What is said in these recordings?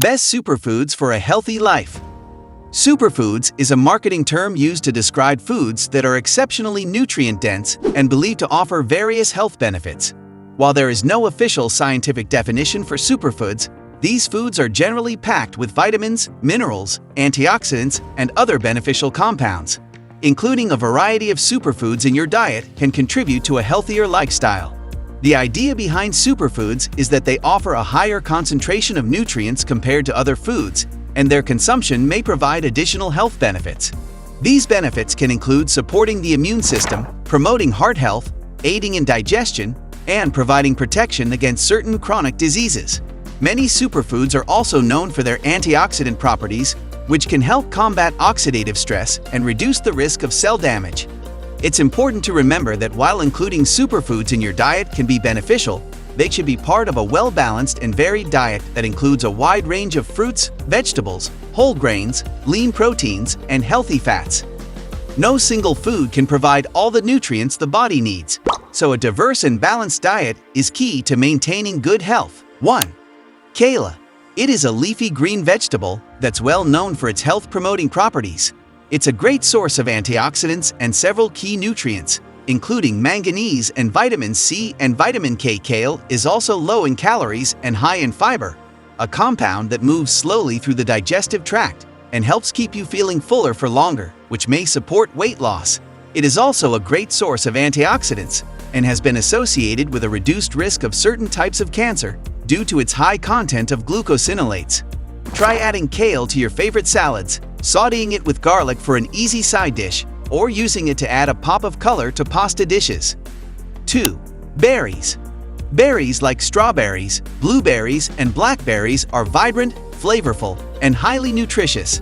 Best superfoods for a healthy life. Superfoods is a marketing term used to describe foods that are exceptionally nutrient-dense and believed to offer various health benefits. While there is no official scientific definition for superfoods, these foods are generally packed with vitamins, minerals, antioxidants, and other beneficial compounds. Including a variety of superfoods in your diet can contribute to a healthier lifestyle. The idea behind superfoods is that they offer a higher concentration of nutrients compared to other foods, and their consumption may provide additional health benefits. These benefits can include supporting the immune system, promoting heart health, aiding in digestion, and providing protection against certain chronic diseases. Many superfoods are also known for their antioxidant properties, which can help combat oxidative stress and reduce the risk of cell damage. It's important to remember that while including superfoods in your diet can be beneficial, they should be part of a well-balanced and varied diet that includes a wide range of fruits, vegetables, whole grains, lean proteins, and healthy fats. No single food can provide all the nutrients the body needs, so a diverse and balanced diet is key to maintaining good health. 1. Kale. It is a leafy green vegetable that's well known for its health-promoting properties. It's a great source of antioxidants and several key nutrients, including manganese and vitamin C and vitamin K. Kale is also low in calories and high in fiber, a compound that moves slowly through the digestive tract and helps keep you feeling fuller for longer, which may support weight loss. It is also a great source of antioxidants and has been associated with a reduced risk of certain types of cancer due to its high content of glucosinolates. Try adding kale to your favorite salads, sauteing it with garlic for an easy side dish, or using it to add a pop of color to pasta dishes. 2. Berries. Berries like strawberries, blueberries, and blackberries are vibrant, flavorful, and highly nutritious.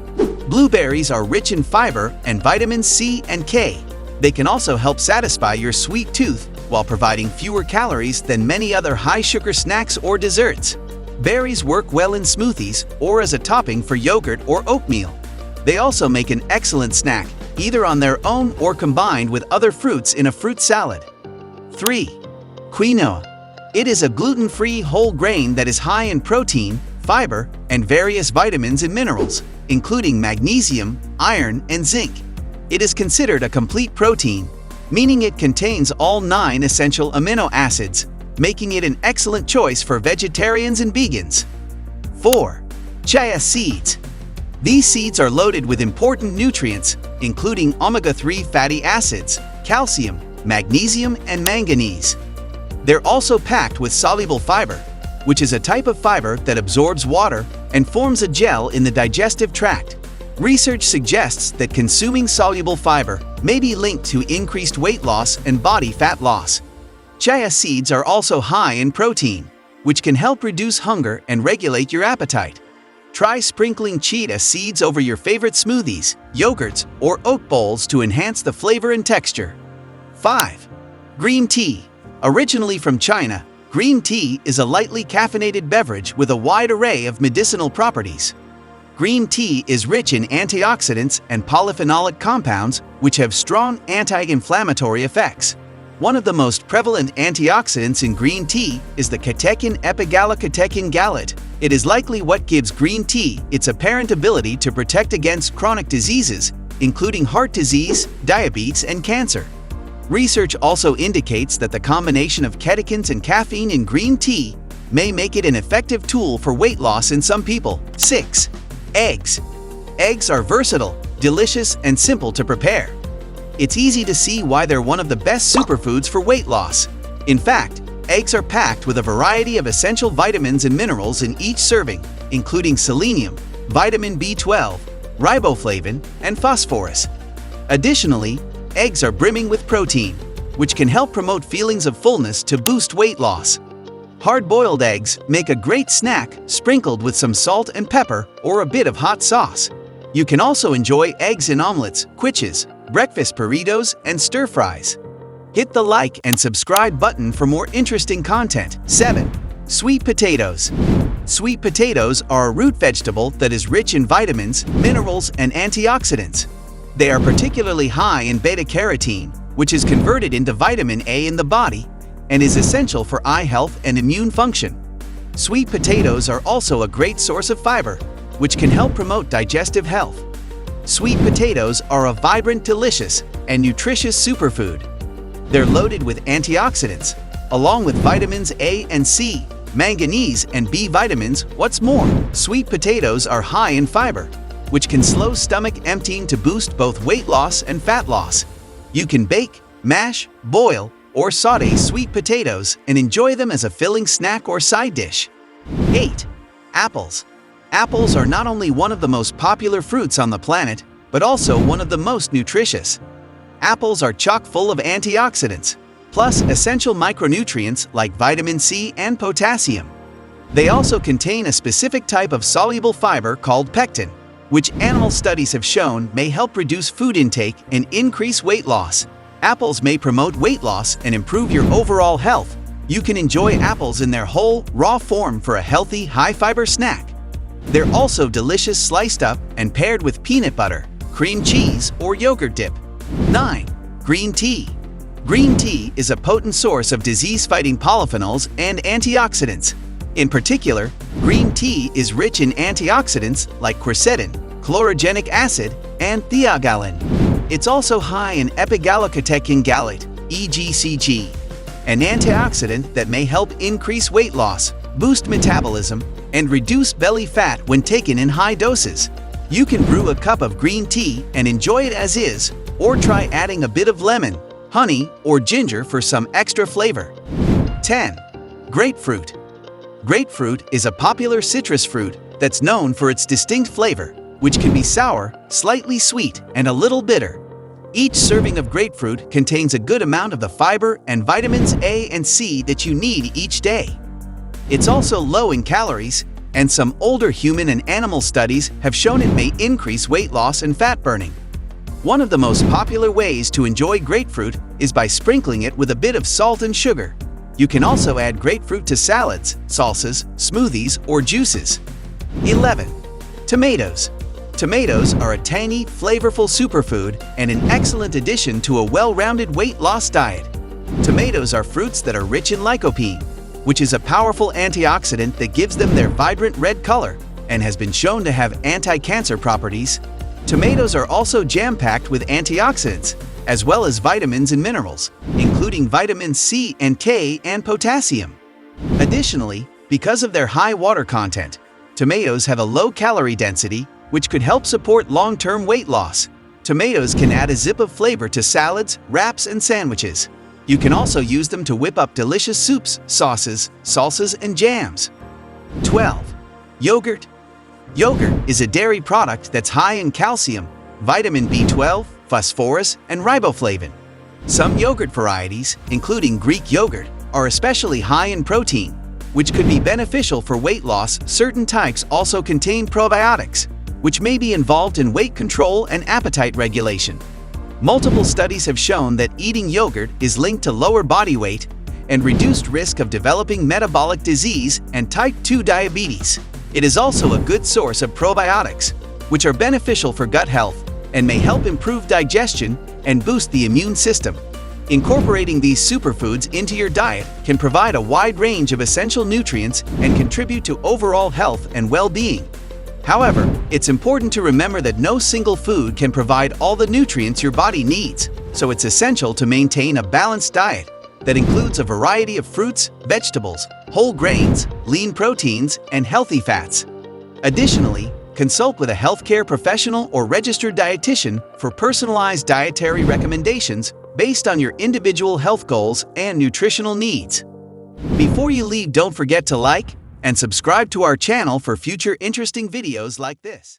Blueberries are rich in fiber and vitamins C and K. They can also help satisfy your sweet tooth while providing fewer calories than many other high-sugar snacks or desserts. Berries work well in smoothies or as a topping for yogurt or oatmeal. They also make an excellent snack, either on their own or combined with other fruits in a fruit salad. 3. Quinoa. It is a gluten-free whole grain that is high in protein, fiber, and various vitamins and minerals, including magnesium, iron, and zinc. It is considered a complete protein, meaning it contains all 9 essential amino acids, making it an excellent choice for vegetarians and vegans. 4. Chia seeds. These seeds are loaded with important nutrients, including omega-3 fatty acids, calcium, magnesium, and manganese. They're also packed with soluble fiber, which is a type of fiber that absorbs water and forms a gel in the digestive tract. Research suggests that consuming soluble fiber may be linked to increased weight loss and body fat loss. Chia seeds are also high in protein, which can help reduce hunger and regulate your appetite. Try sprinkling chia seeds over your favorite smoothies, yogurts, or oat bowls to enhance the flavor and texture. 5. Green tea. Originally from China, green tea is a lightly caffeinated beverage with a wide array of medicinal properties. Green tea is rich in antioxidants and polyphenolic compounds which have strong anti-inflammatory effects. One of the most prevalent antioxidants in green tea is the catechin epigallocatechin gallate. It is likely what gives green tea its apparent ability to protect against chronic diseases, including heart disease, diabetes, and cancer. Research also indicates that the combination of catechins and caffeine in green tea may make it an effective tool for weight loss in some people. 6. Eggs. Eggs are versatile, delicious, and simple to prepare. It's easy to see why they're one of the best superfoods for weight loss. In fact, eggs are packed with a variety of essential vitamins and minerals in each serving, including selenium, vitamin B12, riboflavin, and phosphorus. Additionally, eggs are brimming with protein, which can help promote feelings of fullness to boost weight loss. Hard-boiled eggs make a great snack sprinkled with some salt and pepper or a bit of hot sauce. You can also enjoy eggs in omelets, quiches, breakfast burritos, and stir-fries. Hit the like and subscribe button for more interesting content. 7. Sweet potatoes. Sweet potatoes are a root vegetable that is rich in vitamins, minerals, and antioxidants. They are particularly high in beta-carotene, which is converted into vitamin A in the body and is essential for eye health and immune function. Sweet potatoes are also a great source of fiber, which can help promote digestive health. Sweet potatoes are a vibrant, delicious, and nutritious superfood. They're loaded with antioxidants, along with vitamins A and C, manganese and B vitamins. What's more, sweet potatoes are high in fiber, which can slow stomach emptying to boost both weight loss and fat loss. You can bake, mash, boil, or saute sweet potatoes and enjoy them as a filling snack or side dish. 8. Apples. Apples are not only one of the most popular fruits on the planet, but also one of the most nutritious. Apples are chock full of antioxidants, plus essential micronutrients like vitamin C and potassium. They also contain a specific type of soluble fiber called pectin, which animal studies have shown may help reduce food intake and increase weight loss. Apples may promote weight loss and improve your overall health. You can enjoy apples in their whole, raw form for a healthy, high-fiber snack. They're also delicious sliced up and paired with peanut butter, cream cheese, or yogurt dip. 9. Green tea. Green tea is a potent source of disease-fighting polyphenols and antioxidants. In particular, green tea is rich in antioxidants like quercetin, chlorogenic acid, and theogalin. It's also high in epigallocatechin gallate, EGCG, an antioxidant that may help increase weight loss, boost metabolism, and reduce belly fat when taken in high doses. You can brew a cup of green tea and enjoy it as is, or try adding a bit of lemon, honey, or ginger for some extra flavor. 10. Grapefruit. Grapefruit is a popular citrus fruit that's known for its distinct flavor, which can be sour, slightly sweet, and a little bitter. Each serving of grapefruit contains a good amount of the fiber and vitamins A and C that you need each day. It's also low in calories, and some older human and animal studies have shown it may increase weight loss and fat burning. One of the most popular ways to enjoy grapefruit is by sprinkling it with a bit of salt and sugar. You can also add grapefruit to salads, salsas, smoothies, or juices. 11. Tomatoes. Tomatoes are a tangy, flavorful superfood and an excellent addition to a well-rounded weight loss diet. Tomatoes are fruits that are rich in lycopene, which is a powerful antioxidant that gives them their vibrant red color and has been shown to have anti-cancer properties. Tomatoes are also jam-packed with antioxidants, as well as vitamins and minerals, including vitamins C and K and potassium. Additionally, because of their high water content, tomatoes have a low calorie density, which could help support long-term weight loss. Tomatoes can add a zip of flavor to salads, wraps, and sandwiches. You can also use them to whip up delicious soups, sauces, salsas, and jams. 12. Yogurt. Yogurt is a dairy product that's high in calcium, vitamin B12, phosphorus, and riboflavin. Some yogurt varieties, including Greek yogurt, are especially high in protein, which could be beneficial for weight loss. Certain types also contain probiotics, which may be involved in weight control and appetite regulation. Multiple studies have shown that eating yogurt is linked to lower body weight and reduced risk of developing metabolic disease and type 2 diabetes. It is also a good source of probiotics, which are beneficial for gut health and may help improve digestion and boost the immune system. Incorporating these superfoods into your diet can provide a wide range of essential nutrients and contribute to overall health and well-being. However, it's important to remember that no single food can provide all the nutrients your body needs, so it's essential to maintain a balanced diet that includes a variety of fruits, vegetables, whole grains, lean proteins, and healthy fats. Additionally, consult with a healthcare professional or registered dietitian for personalized dietary recommendations based on your individual health goals and nutritional needs. Before you leave, don't forget to like and subscribe to our channel for future interesting videos like this.